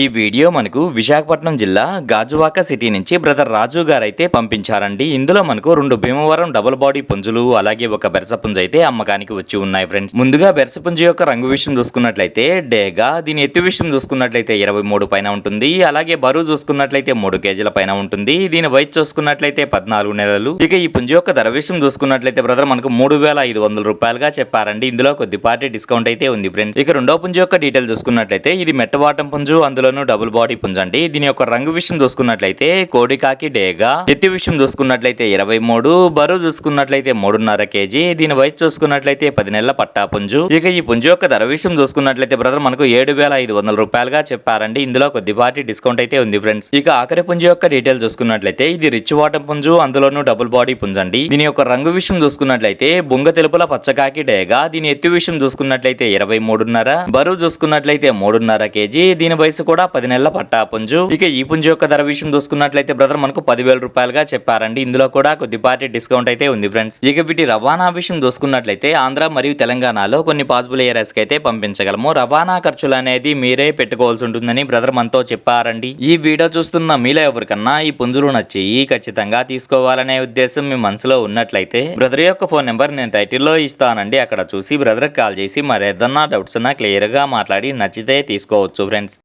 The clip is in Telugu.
ఈ వీడియో మనకు విశాఖపట్నం జిల్లా గాజువాక సిటీ నుంచి బ్రదర్ రాజు గారు అయితే పంపించారండి. ఇందులో మనకు 2 భీమవరం డబుల్ బాడీ పుంజులు అలాగే ఒక బెరస పుంజు అయితే అమ్మకానికి వచ్చి ఉన్నాయి ఫ్రెండ్స్. ముందుగా బెరస పుంజు యొక్క రంగు విషయం చూసుకున్నట్లయితే డేగా, దీని ఎత్తు విషయం చూసుకున్నట్లయితే 23 పైన ఉంటుంది. అలాగే బరువు చూసుకున్నట్లయితే 3 కేజీల పైన ఉంటుంది. దీని వయసు చూసుకున్నట్లయితే 14 నెలలు. ఇక ఈ పుంజు యొక్క ధర విషయం చూసుకున్నట్లయితే బ్రదర్ మనకు 3,500 రూపాయలుగా చెప్పారండి. ఇందులో కొద్దిపాటి డిస్కౌంట్ అయితే ఉంది ఫ్రెండ్స్. ఇక రెండో పుంజు యొక్క డీటెయిల్ చూసుకున్నట్లయితే ఇది మెట్టవాటం పుంజు, అందులోనూ డబుల్ బాడీ పుంజు అండి. దీని యొక్క రంగు విషయం చూసుకున్నట్లయితే కోడికాకి డేగా, ఎత్తి విషయం చూసుకున్నట్లయితే 23, బరువు చూసుకున్నట్లయితే 3.5 కేజీ. దీని వయసు చూసుకున్నట్లయితే 10 నెలల పట్టా పుంజు. ఇక ఈ పుంజు యొక్క ధర విషయం చూసుకున్నట్లయితే బ్రదర్ మనకు 7,500 రూపాయలుగా చెప్పారండి. ఇందులో కొద్దిపాటి డిస్కౌంట్ అయితే ఉంది ఫ్రెండ్స్. ఇక ఆఖరి పుంజు యొక్క డీటెయిల్ చూసుకున్నట్లయితే ఇది రిచ్ వాటం పుంజు, అందులోనూ డబుల్ బాడీ పుంజు అండి. దీని యొక్క రంగు విషయం చూసుకున్నట్లయితే బొంగ తెలుపుల పచ్చకాకి డేగా, దీని ఎత్తు విషయం చూసుకున్నట్లయితే 23.5, బరువు చూసుకున్నట్లయితే 3.5 కేజీ. దీని వయసు కూడా 10 నెలల పట్టా పుంజు. ఇక ఈ పుంజు యొక్క ధర విషయం చూసుకున్నట్లయితే బ్రదర్ మనకు 10,000 రూపాయలుగా చెప్పారండి. ఇందులో కూడా కొద్దిపాటి డిస్కౌంట్ అయితే ఉంది ఫ్రెండ్స్. ఇక వీటి రవాణా విషయం చూసుకున్నట్లయితే ఆంధ్ర మరియు తెలంగాణలో కొన్ని పాసిబుల్ ఏరియాస్ కి అయితే పంపించగలము. రవాణా ఖర్చులు అనేది మీరే పెట్టుకోవాల్సి ఉంటుందని బ్రదర్ మనతో చెప్పారండి. ఈ వీడియో చూస్తున్న మీలో ఎవరికన్నా ఈ పుంజులు నచ్చి ఖచ్చితంగా తీసుకోవాలనే ఉద్దేశం మీ మనసులో ఉన్నట్లయితే బ్రదర్ యొక్క ఫోన్ నెంబర్ నేను టైటిల్లో ఇస్తానండి. అక్కడ చూసి బ్రదర్ కాల్ చేసి మరేదన్నా డౌట్స్ ఉన్నా క్లియర్ గా మాట్లాడి నచ్చితే తీసుకోవచ్చు ఫ్రెండ్స్.